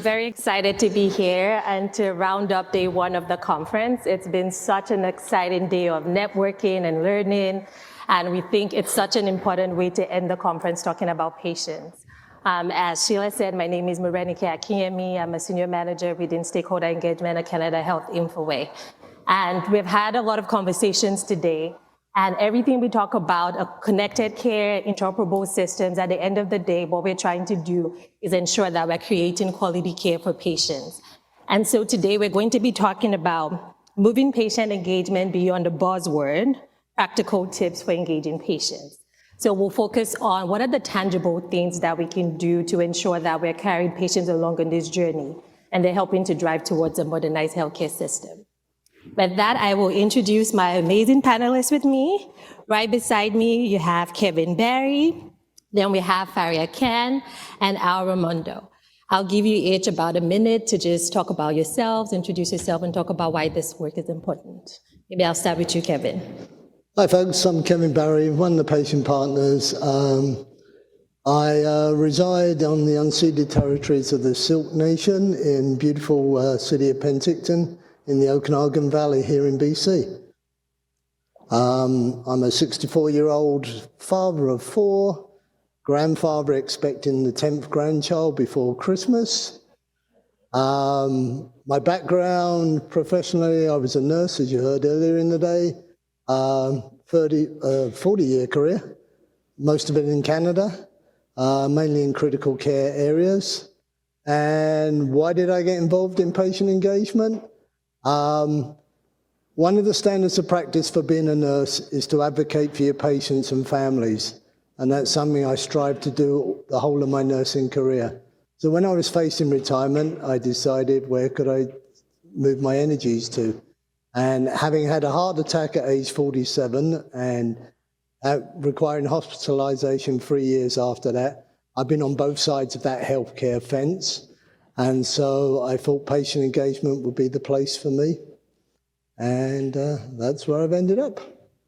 very excited to be here and to round up day one of the conference. It's been such an exciting day of networking and learning, and we think it's such an important way to end the conference talking about patients. As Sheila said, my name is Morenike Akinyemi. I'm a senior manager within stakeholder engagement at Canada Health Infoway. And we've had a lot of conversations today. And everything we talk about, connected care, interoperable systems, at the end of the day, what we're trying to do is ensure that we're creating quality care for patients. And so today we're going to be talking about moving patient engagement beyond the buzzword, practical tips for engaging patients. So we'll focus on what are the tangible things that we can do to ensure that we're carrying patients along on this journey, and they're helping to drive towards a modernized healthcare system. With that, I will introduce my amazing panelists with me. Right beside me, you have Kevin Barry, then we have Faria Khan, and Al Raimondo. I'll give you each about a minute to just talk about yourselves, introduce yourself, and talk about why this work is important. Maybe I'll start with you, Kevin. Hi folks, I'm Kevin Barry, one of the patient partners. I reside on the unceded territories of the Silk Nation in beautiful city of Penticton, in the Okanagan Valley here in BC. I'm a 64-year-old father of 4, grandfather expecting the 10th grandchild before Christmas. My background professionally, I was a nurse, as you heard earlier in the day, 40-year career, most of it in Canada, mainly in critical care areas. And why did I get involved in patient engagement? One of the standards of practice for being a nurse is to advocate for your patients and families. And that's something I strive to do the whole of my nursing career. So when I was facing retirement, I decided where could I move my energies to? And having had a heart attack at age 47 and requiring hospitalization 3 years after that, I've been on both sides of that healthcare fence. And so I thought patient engagement would be the place for me. And that's where I've ended up.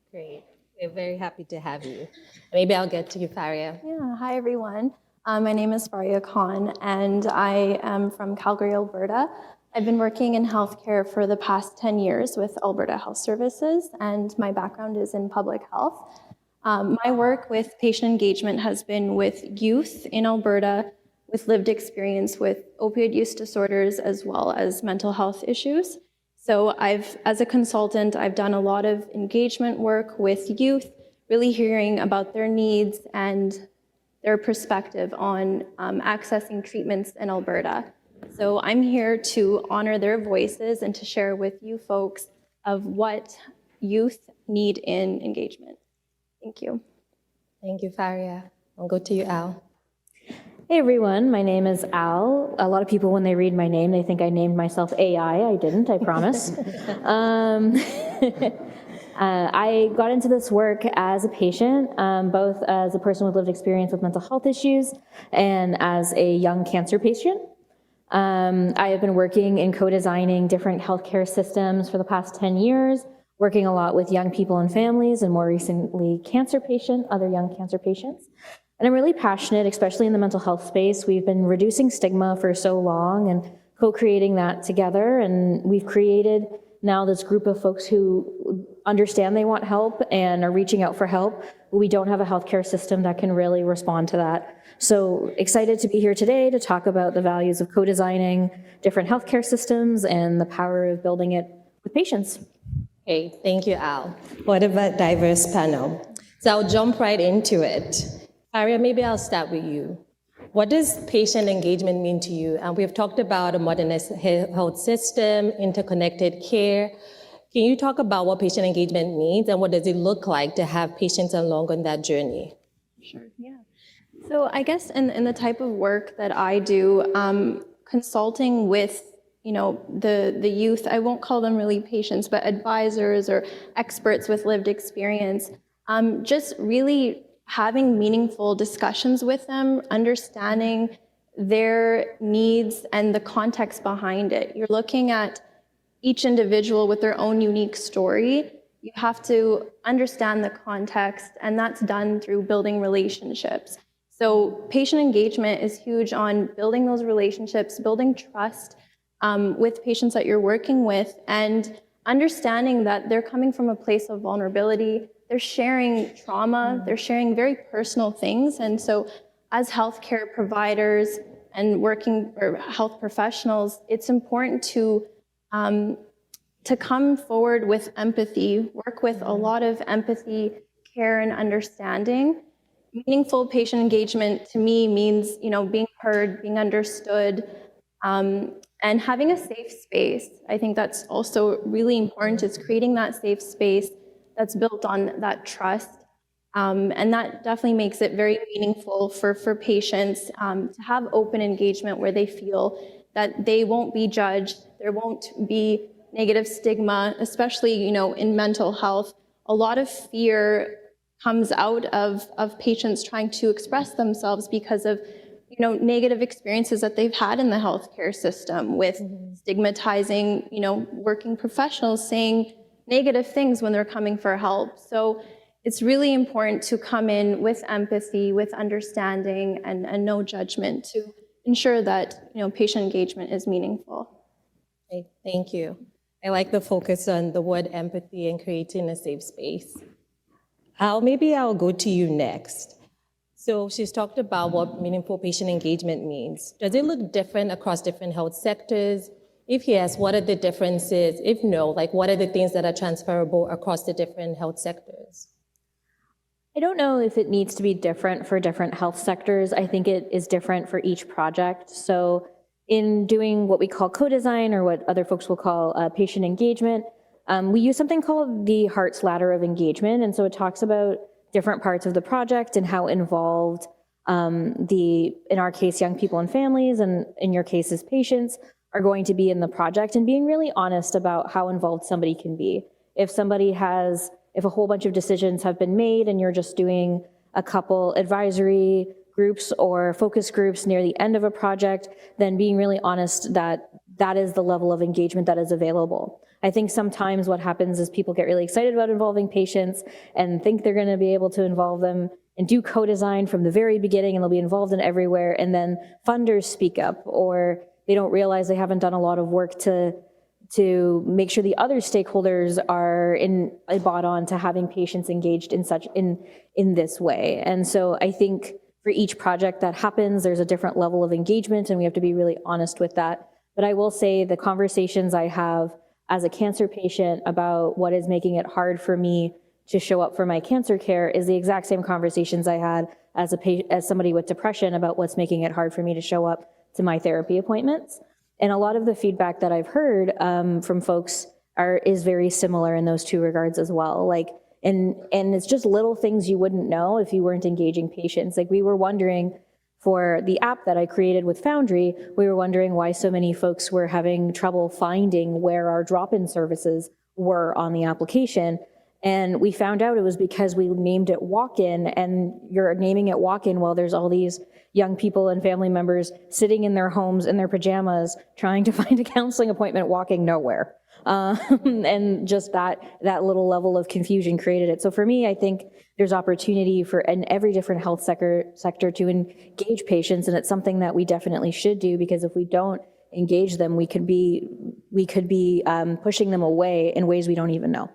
Great. We're very happy to have you. Maybe I'll get to you, Faria. Yeah, hi everyone. My name is Faria Khan, and I am from Calgary, Alberta. I've been working in healthcare for the past 10 years with Alberta Health Services, and my background is in public health. My work with patient engagement has been with youth in Alberta, with lived experience with opioid use disorders as well as mental health issues. So as a consultant, I've done a lot of engagement work with youth, really hearing about their needs and their perspective on accessing treatments in Alberta. So I'm here to honor their voices and to share with you folks of what youth need in engagement. Thank you. Thank you, Faria. I'll go to you, Al. Hey everyone, my name is Al. A lot of people, when they read my name, they think I named myself AI. I didn't, I promise. I got into this work as a patient, both as a person with lived experience with mental health issues and as a young cancer patient. I have been working in co-designing different healthcare systems for the past 10 years, working a lot with young people and families, and more recently, other young cancer patients. And I'm really passionate, especially in the mental health space. We've been reducing stigma for so long and co-creating that together. And we've created now this group of folks who understand they want help and are reaching out for help. But we don't have a healthcare system that can really respond to that. So excited to be here today to talk about the values of co-designing different healthcare systems and the power of building it with patients. Okay, thank you, Al. What a diverse panel. So I'll jump right into it. Faria, maybe I'll start with you. What does patient engagement mean to you? And we've talked about a modernized health system, interconnected care. Can you talk about what patient engagement means and what does it look like to have patients along on that journey? Sure, yeah. So I guess in the type of work that I do, consulting with the youth, I won't call them really patients, but advisors or experts with lived experience, just really having meaningful discussions with them, understanding their needs and the context behind it. You're looking at each individual with their own unique story. You have to understand the context, and that's done through building relationships. So patient engagement is huge on building those relationships, building trust with patients that you're working with, and understanding that they're coming from a place of vulnerability. They're sharing trauma, they're sharing very personal things. And so as healthcare providers and working or health professionals, it's important to come forward with empathy, work with a lot of empathy, care, and understanding. Meaningful patient engagement to me means, being heard, being understood, and having a safe space. I think that's also really important, is creating that safe space that's built on that trust. And that definitely makes it very meaningful for patients to have open engagement where they feel that they won't be judged, there won't be negative stigma, especially, in mental health. A lot of fear comes out of patients trying to express themselves because of negative experiences that they've had in the healthcare system with stigmatizing, working professionals, saying negative things when they're coming for help. So it's really important to come in with empathy, with understanding, and no judgment to ensure that patient engagement is meaningful. Okay, thank you. I like the focus on the word empathy and creating a safe space. Maybe I'll go to you next. So she's talked about what meaningful patient engagement means. Does it look different across different health sectors? If yes, what are the differences? If no, what are the things that are transferable across the different health sectors? I don't know if it needs to be different for different health sectors. I think it is different for each project. So in doing what we call co-design, or what other folks will call patient engagement, we use something called the Hart's Ladder of Engagement. And so it talks about different parts of the project and how involved in our case, young people and families, and in your cases, patients, are going to be in the project, and being really honest about how involved somebody can be. If a whole bunch of decisions have been made and you're just doing a couple advisory groups or focus groups near the end of a project, then being really honest that that is the level of engagement that is available. I think sometimes what happens is people get really excited about involving patients and think they're going to be able to involve them and do co-design from the very beginning, and they'll be involved in everywhere, and then funders speak up, or they don't realize they haven't done a lot of work to make sure the other stakeholders are bought on to having patients engaged in this way. And so I think for each project that happens, there's a different level of engagement, and we have to be really honest with that. But I will say the conversations I have as a cancer patient about what is making it hard for me to show up for my cancer care is the exact same conversations I had as somebody with depression about what's making it hard for me to show up to my therapy appointments. And a lot of the feedback that I've heard from folks is very similar in those two regards as well. And it's just little things you wouldn't know if you weren't engaging patients. We were wondering, for the app that I created with Foundry, we were wondering why so many folks were having trouble finding where our drop-in services were on the application. And we found out it was because we named it walk-in, and you're naming it walk-in while there's all these young people and family members sitting in their homes in their pajamas trying to find a counseling appointment, walking nowhere. And just that little level of confusion created it. So for me, I think there's opportunity in every different health sector to engage patients, and it's something that we definitely should do, because if we don't engage them, we could be pushing them away in ways we don't even know.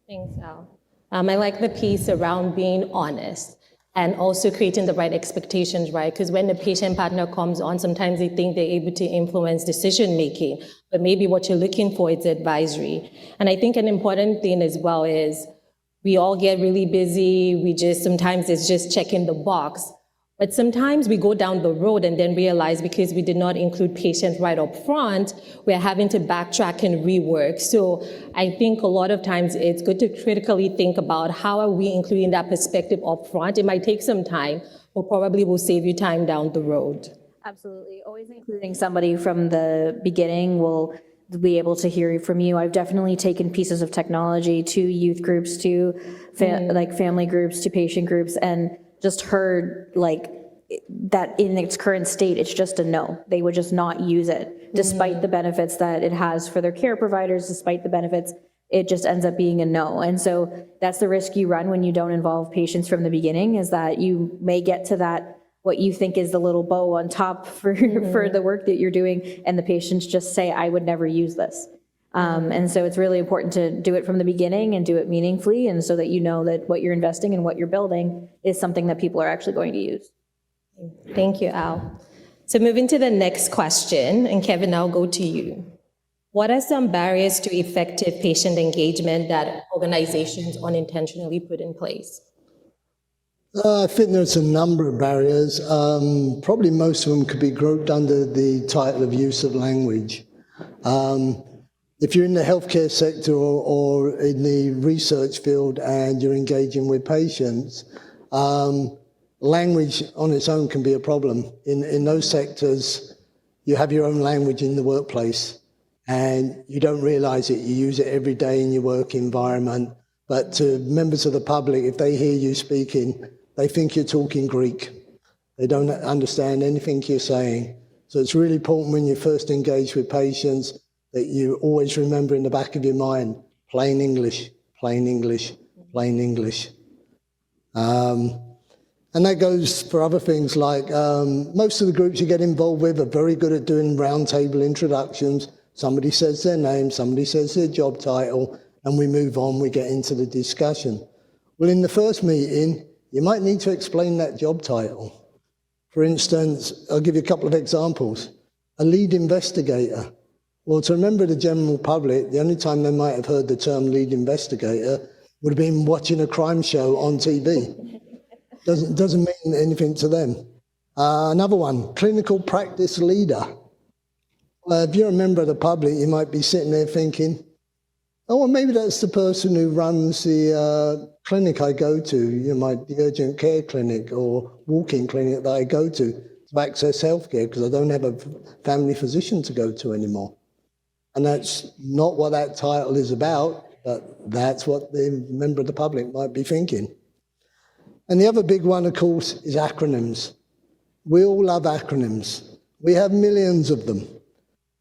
Thanks, Al. I like the piece around being honest and also creating the right expectations, right? Because when the patient partner comes on, sometimes they think they're able to influence decision-making, but maybe what you're looking for is advisory. And I think an important thing as well is we all get really busy. Sometimes it's just checking the box. But sometimes we go down the road and then realize, because we did not include patients right up front, we're having to backtrack and rework. So I think a lot of times it's good to critically think about how are we including that perspective up front. It might take some time, but probably will save you time down the road. Absolutely. Always including somebody from the beginning will be able to hear from you. I've definitely taken pieces of technology to youth groups, to family groups, to patient groups, and just heard that in its current state, it's just a no. They would just not use it, despite the benefits that it has for their care providers, despite the benefits, it just ends up being a no. And so that's the risk you run when you don't involve patients from the beginning, is that you may get to that what you think is the little bow on top for the work that you're doing, and the patients just say, I would never use this. And so it's really important to do it from the beginning and do it meaningfully, and so that you know that what you're investing and what you're building is something that people are actually going to use. Thank you, Al. So moving to the next question, and Kevin, I'll go to you. What are some barriers to effective patient engagement that organizations unintentionally put in place? I think there's a number of barriers. Probably most of them could be grouped under the title of use of language. If you're in the healthcare sector or in the research field and you're engaging with patients, language on its own can be a problem. In those sectors, you have your own language in the workplace and you don't realize it. You use it every day in your work environment. But to members of the public, if they hear you speaking, they think you're talking Greek. They don't understand anything you're saying. So it's really important when you first engage with patients that you always remember in the back of your mind, plain English, plain English, plain English. And that goes for other things like most of the groups you get involved with are very good at doing roundtable introductions. Somebody says their name, somebody says their job title, and we move on, we get into the discussion. Well, in the first meeting, you might need to explain that job title. For instance, I'll give you a couple of examples. A lead investigator. Well, to remember the general public, the only time they might have heard the term lead investigator would have been watching a crime show on TV. Doesn't mean anything to them. Another one, clinical practice leader. If you're a member of the public, you might be sitting there thinking, oh, well, maybe that's the person who runs the clinic I go to, the urgent care clinic or walk-in clinic that I go to access healthcare because I don't have a family physician to go to anymore. And that's not what that title is about, but that's what the member of the public might be thinking. And the other big one, of course, is acronyms. We all love acronyms. We have millions of them.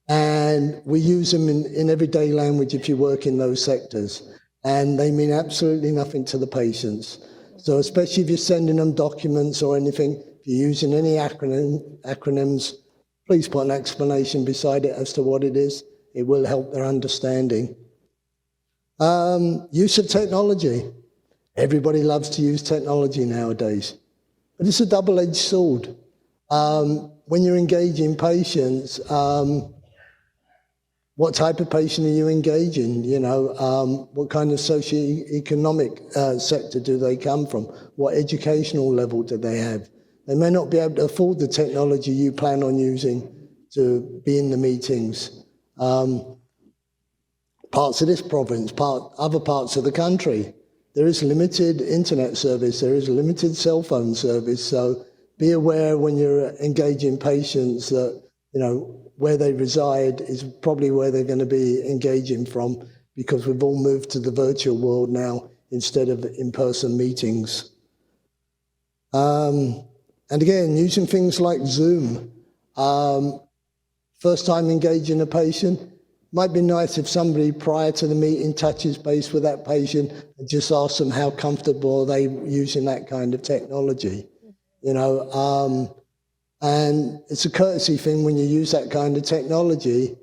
And we use them in everyday language if you work in those sectors. And they mean absolutely nothing to the patients. So especially if you're sending them documents or anything, if you're using any acronyms, please put an explanation beside it as to what it is. It will help their understanding. Use of technology. Everybody loves to use technology nowadays. But it's a double-edged sword. When you're engaging patients, what type of patient are you engaging? What kind of socioeconomic sector do they come from? What educational level do they have? They may not be able to afford the technology you plan on using to be in the meetings. Parts of this province, other parts of the country, there is limited internet service, there is limited cell phone service, so be aware when you're engaging patients that, where they reside is probably where they're going to be engaging from, because we've all moved to the virtual world now instead of in-person meetings. And again, using things like Zoom. First time engaging a patient, might be nice if somebody prior to the meeting touches base with that patient and just asks them how comfortable are they using that kind of technology. And it's a courtesy thing when you use that kind of technology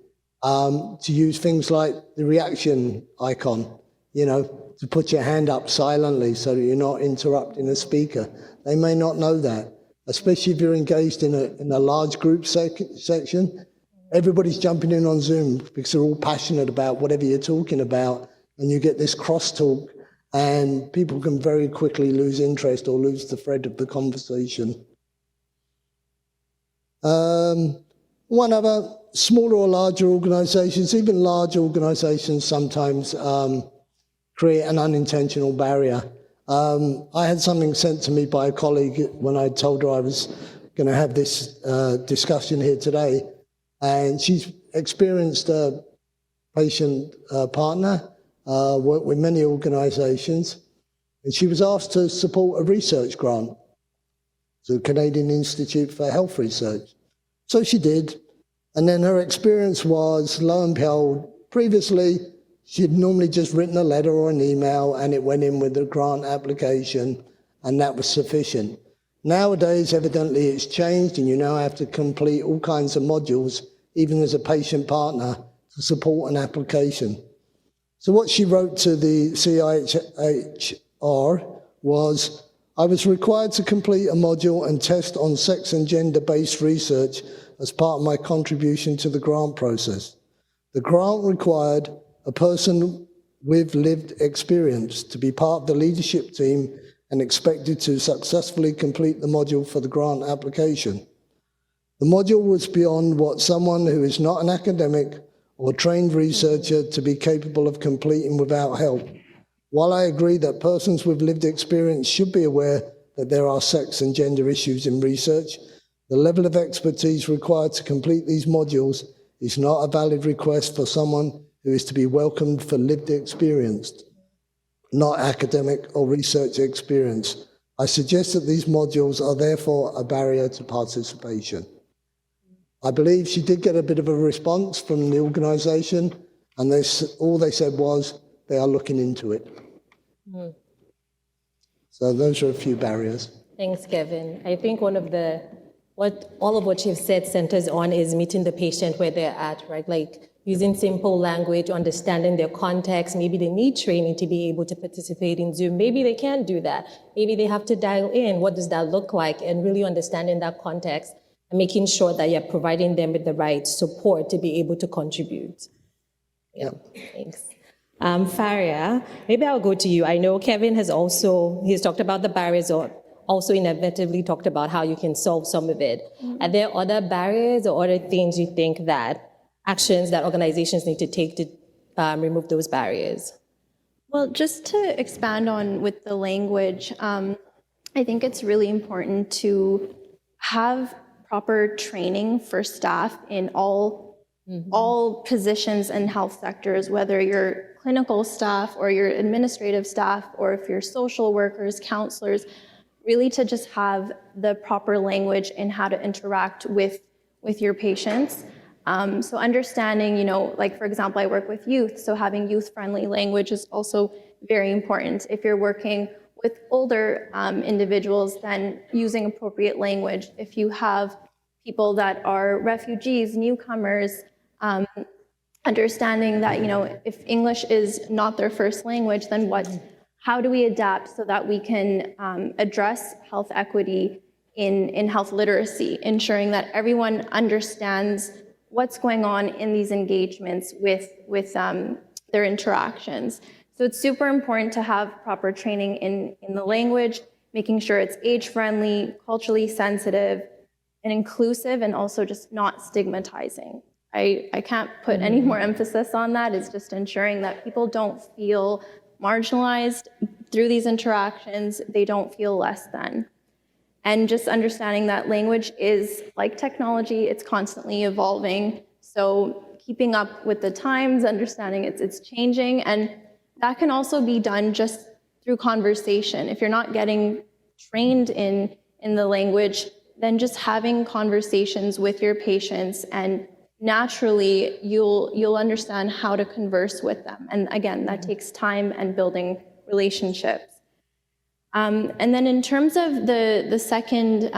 to use things like the reaction icon, to put your hand up silently so that you're not interrupting the speaker. They may not know that, especially if you're engaged in a large group section. Everybody's jumping in on Zoom because they're all passionate about whatever you're talking about, and you get this crosstalk, and people can very quickly lose interest or lose the thread of the conversation. One other, smaller or larger organizations, even large organizations sometimes create an unintentional barrier. I had something sent to me by a colleague when I told her I was going to have this discussion here today, and she's experienced a patient partner, worked with many organizations, and she was asked to support a research grant to the Canadian Institute for Health Research. So she did, and then her experience was, lo and behold, previously she'd normally just written a letter or an email and it went in with the grant application, and that was sufficient. Nowadays, evidently, it's changed, and you now have to complete all kinds of modules, even as a patient partner, to support an application. So what she wrote to the CIHR was, I was required to complete a module and test on sex and gender-based research as part of my contribution to the grant process. The grant required a person with lived experience to be part of the leadership team and expected to successfully complete the module for the grant application. The module was beyond what someone who is not an academic or trained researcher to be capable of completing without help. While I agree that persons with lived experience should be aware that there are sex and gender issues in research, the level of expertise required to complete these modules is not a valid request for someone who is to be welcomed for lived experience, not academic or research experience. I suggest that these modules are therefore a barrier to participation. I believe she did get a bit of a response from the organisation, and all they said was they are looking into it. So those are a few barriers. Thanks, Kevin. I think all of what you've said centers on is meeting the patient where they're at, right? Like using simple language, understanding their context. Maybe they need training to be able to participate in Zoom. Maybe they can't do that. Maybe they have to dial in. What does that look like? And really understanding that context and making sure that you're providing them with the right support to be able to contribute. Yeah. Thanks. Faria, maybe I'll go to you. I know Kevin he's talked about the barriers, or also inevitably talked about how you can solve some of it. Are there other barriers or other things you think actions that organizations need to take to remove those barriers? Well, just to expand on with the language, I think it's really important to have proper training for staff in all positions and health sectors, whether you're clinical staff or your administrative staff, or if you're social workers, counselors, really to just have the proper language in how to interact with your patients. So understanding, like for example, I work with youth, so having youth-friendly language is also very important. If you're working with older individuals, then using appropriate language. If you have people that are refugees, newcomers, understanding that, if English is not their first language, then how do we adapt so that we can address health equity in health literacy, ensuring that everyone understands what's going on in these engagements with their interactions. So it's super important to have proper training in the language, making sure it's age-friendly, culturally sensitive, and inclusive, and also just not stigmatizing. I can't put any more emphasis on that. It's just ensuring that people don't feel marginalized through these interactions. They don't feel less than. And just understanding that language is like technology, it's constantly evolving. So keeping up with the times, understanding it's changing, and that can also be done just through conversation. If you're not getting trained in the language, then just having conversations with your patients, and naturally you'll understand how to converse with them. And again, that takes time and building relationships. And then in terms of the second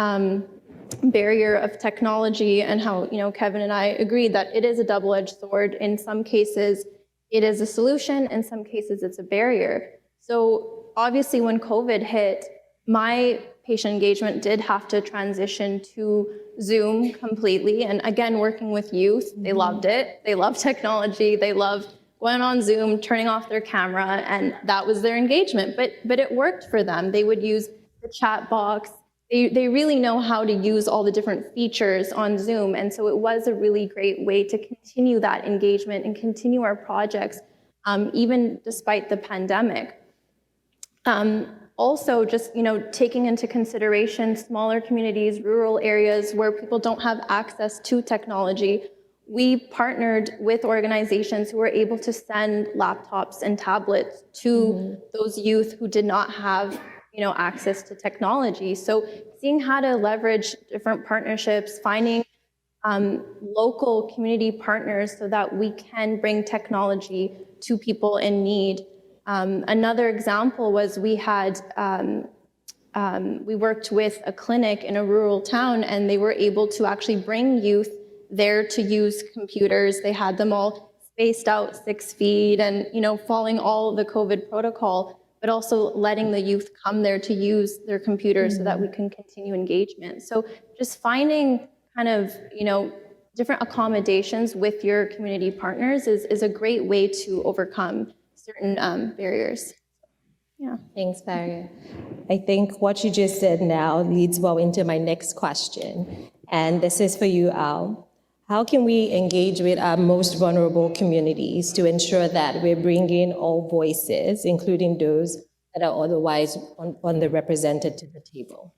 barrier of technology, and how Kevin and I agreed that it is a double-edged sword. In some cases it is a solution, in some cases it's a barrier. So obviously when COVID hit, my patient engagement did have to transition to Zoom completely. And again, working with youth, they loved it. They love technology. They love going on Zoom, turning off their camera, and that was their engagement. But it worked for them. They would use the chat box. They really know how to use all the different features on Zoom. And so it was a really great way to continue that engagement and continue our projects, even despite the pandemic. Also, just taking into consideration smaller communities, rural areas where people don't have access to technology, we partnered with organizations who were able to send laptops and tablets to those youth who did not have access to technology. So seeing how to leverage different partnerships, finding local community partners so that we can bring technology to people in need. Another example was we had we worked with a clinic in a rural town, and they were able to actually bring youth there to use computers. They had them all spaced out 6 feet and, following all the COVID protocol, but also letting the youth come there to use their computers so that we can continue engagement. So just finding kind of, different accommodations with your community partners is a great way to overcome certain barriers. Yeah. Thanks, Barry. I think what you just said now leads well into my next question. And this is for you, Al. How can we engage with our most vulnerable communities to ensure that we're bringing all voices, including those that are otherwise underrepresented, to the table?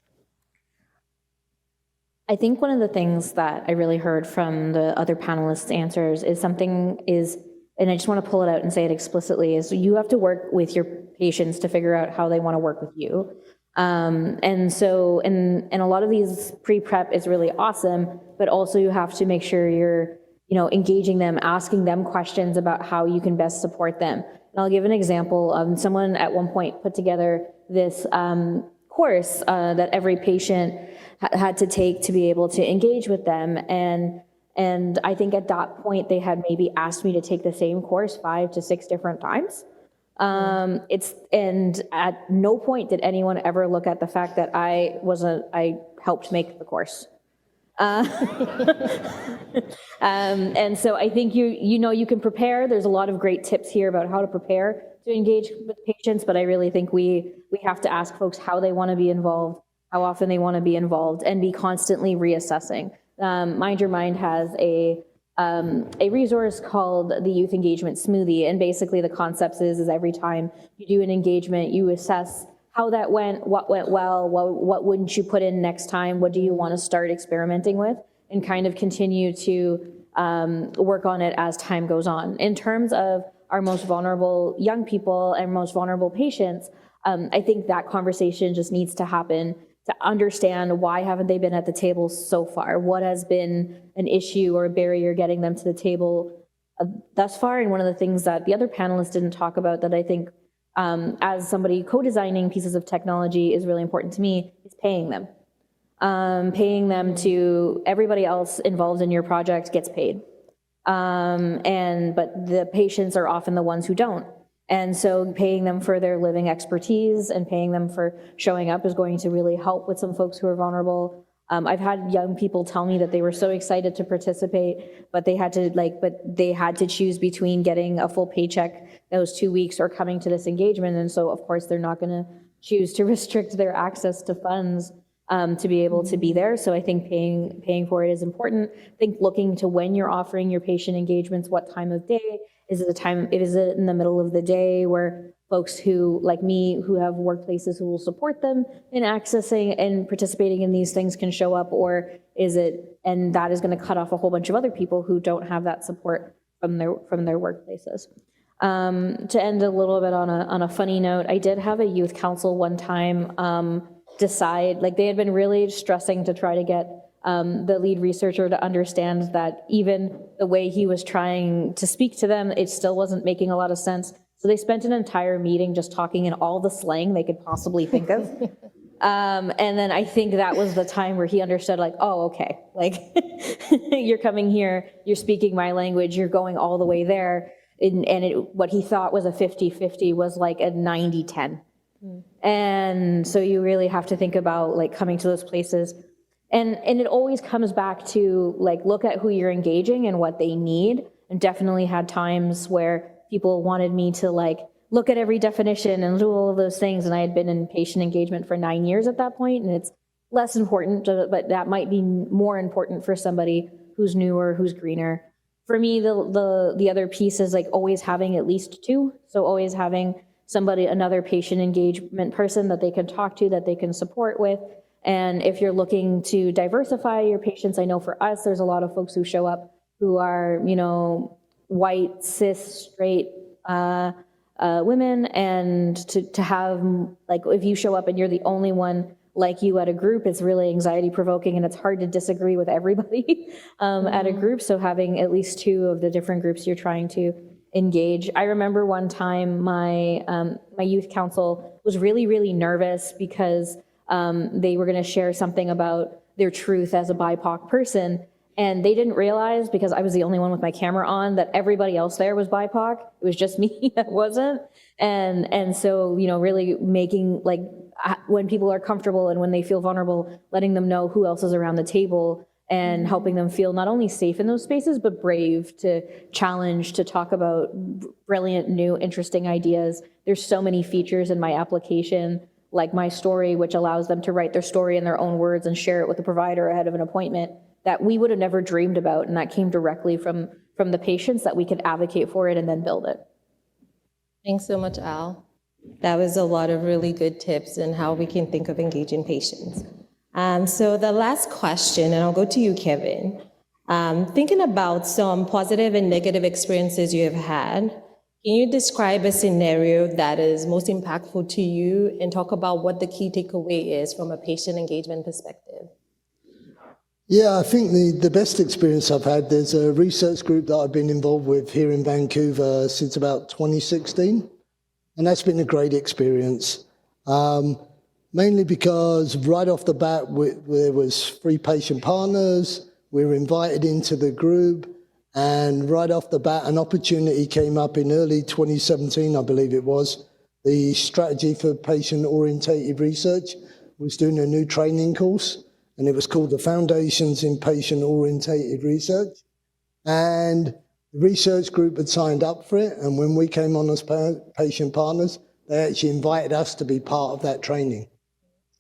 I think one of the things that I really heard from the other panelists' answers and I just want to pull it out and say it explicitly, is you have to work with your patients to figure out how they want to work with you. And so, and a lot of these pre-prep is really awesome, but also you have to make sure you're, engaging them, asking them questions about how you can best support them. And I'll give an example. Someone at one point put together this course that every patient had to take to be able to engage with them. And I think at that point they had maybe asked me to take the same course 5 to 6 different times. And at no point did anyone ever look at the fact that I helped make the course. And so I think you can prepare. There's a lot of great tips here about how to prepare to engage with patients, but I really think we have to ask folks how they want to be involved, how often they want to be involved, and be constantly reassessing. Mind Your Mind has a resource called the Youth Engagement Smoothie, and basically the concept is every time you do an engagement, you assess how that went, what went well, what wouldn't you put in next time, what do you want to start experimenting with, and kind of continue to work on it as time goes on. In terms of our most vulnerable young people and most vulnerable patients, I think that conversation just needs to happen to understand why haven't they been at the table so far? What has been an issue or a barrier getting them to the table thus far? And one of the things that the other panelists didn't talk about that I think as somebody co-designing pieces of technology is really important to me is paying them. Paying them to everybody else involved in your project gets paid. But the patients are often the ones who don't. And so paying them for their living expertise and paying them for showing up is going to really help with some folks who are vulnerable. I've had young people tell me that they were so excited to participate, but they had to choose between getting a full paycheck those 2 weeks or coming to this engagement. And so of course they're not going to choose to restrict their access to funds to be able to be there. So I think paying for it is important. I think looking to when you're offering your patient engagements, what time of day. Is it in the middle of the day where folks who, like me, who have workplaces who will support them in accessing and participating in these things can show up, or is it, and that is going to cut off a whole bunch of other people who don't have that support from their workplaces. To end a little bit on a funny note, I did have a youth council one time decide, like they had been really stressing to try to get the lead researcher to understand that even the way he was trying to speak to them, it still wasn't making a lot of sense. So they spent an entire meeting just talking in all the slang they could possibly think of. And then I think that was the time where he understood, like, oh, okay, like you're coming here, you're speaking my language, you're going all the way there. What he thought was a 50-50 was like a 90-10. And so you really have to think about like coming to those places. And it always comes back to like, look at who you're engaging and what they need. And definitely had times where people wanted me to like, look at every definition and do all of those things. And I had been in patient engagement for 9 years at that point, and it's less important, but that might be more important for somebody who's newer, who's greener. For me, the other piece is like always having at least 2. So always having somebody, another patient engagement person that they can talk to, that they can support with. And if you're looking to diversify your patients, I know for us, there's a lot of folks who show up who are, white, cis, straight women. And to have, like, if you show up and you're the only one like you at a group, it's really anxiety provoking, and it's hard to disagree with everybody at a group. So having at least 2 of the different groups you're trying to engage. I remember one time my youth council was really, really nervous because they were going to share something about their truth as a BIPOC person. And they didn't realize, because I was the only one with my camera on, that everybody else there was BIPOC. It was just me that wasn't. And so, you know, really making, like, when people are comfortable and when they feel vulnerable, letting them know who else is around the table and helping them feel not only safe in those spaces, but brave to challenge, to talk about brilliant, new, interesting ideas. There's so many features in my application, like my story, which allows them to write their story in their own words and share it with the provider ahead of an appointment, that we would have never dreamed about, and that came directly from the patients, that we could advocate for it and then build it. Thanks so much, Al. That was a lot of really good tips on how we can think of engaging patients. So the last question, and I'll go to you, Kevin. Thinking about some positive and negative experiences you have had, can you describe a scenario that is most impactful to you and talk about what the key takeaway is from a patient engagement perspective? Yeah, I think the best experience I've had, there's a research group that I've been involved with here in Vancouver since about 2016, and that's been a great experience. Mainly because right off the bat, there was 3 patient partners, we were invited into the group, and right off the bat, an opportunity came up in early 2017, I believe it was. The Strategy for Patient-Orientated Research was doing a new training course, and it was called the Foundations in Patient-Orientated Research. And the research group had signed up for it, and when we came on as patient partners, they actually invited us to be part of that training.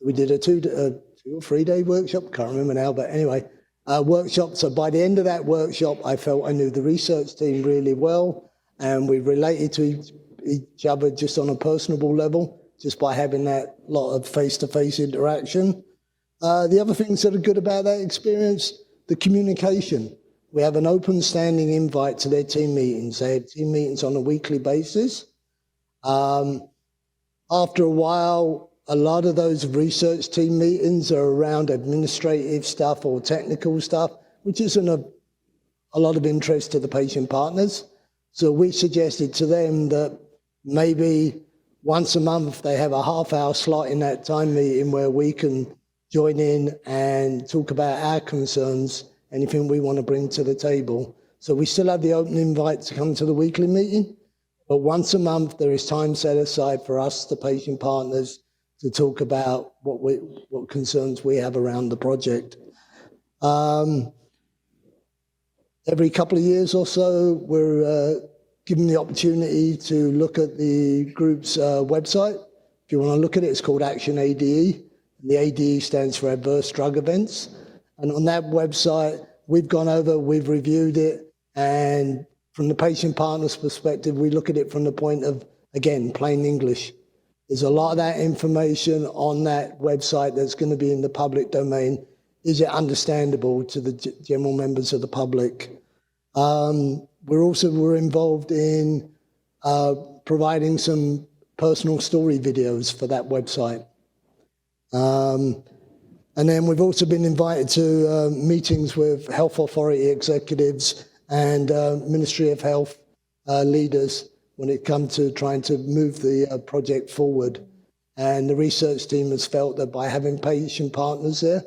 We did a 2 or 3 day workshop, can't remember now, but anyway, workshop. So by the end of that workshop, I felt I knew the research team really well, and we related to each other just on a personable level, just by having that lot of face-to-face interaction. The other things that are good about that experience, the communication. We have an open standing invite to their team meetings. They have team meetings on a weekly basis. After a while, a lot of those research team meetings are around administrative stuff or technical stuff, which isn't a lot of interest to the patient partners. So we suggested to them that maybe once a month they have a half-hour slot in that time meeting where we can join in and talk about our concerns, anything we want to bring to the table. So we still have the open invite to come to the weekly meeting, but once a month there is time set aside for us, the patient partners, to talk about what concerns we have around the project. Every couple of years or so, we're given the opportunity to look at the group's website. If you want to look at it, it's called Action ADE. The ADE stands for Adverse Drug Events. And on that website, we've gone over, we've reviewed it, and from the patient partner's perspective, we look at it from the point of, again, plain English. There's a lot of that information on that website that's going to be in the public domain. Is it understandable to the general members of the public? We're involved in providing some personal story videos for that website. And then we've also been invited to meetings with health authority executives and Ministry of Health leaders when it comes to trying to move the project forward. And the research team has felt that by having patient partners there,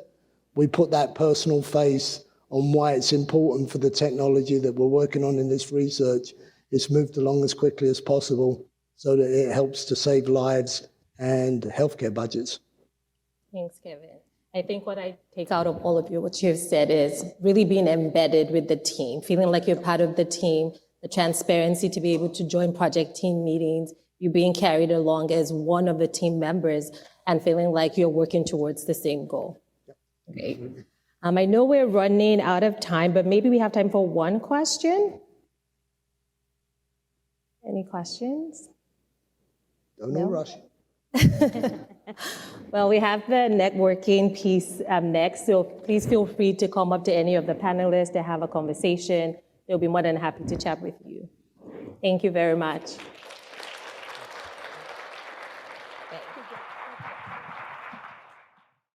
we put that personal face on why it's important for the technology that we're working on in this research. It's moved along as quickly as possible so that it helps to save lives and healthcare budgets. Thanks, Kevin. I think what I take out of all of you, what you've said, is really being embedded with the team, feeling like you're part of the team, the transparency to be able to join project team meetings, you being carried along as one of the team members and feeling like you're working towards the same goal. Great. I know we're running out of time, but maybe we have time for one question. Any questions? No rush. Well, we have the networking piece next, so please feel free to come up to any of the panelists to have a conversation. They'll be more than happy to chat with you. Thank you very much.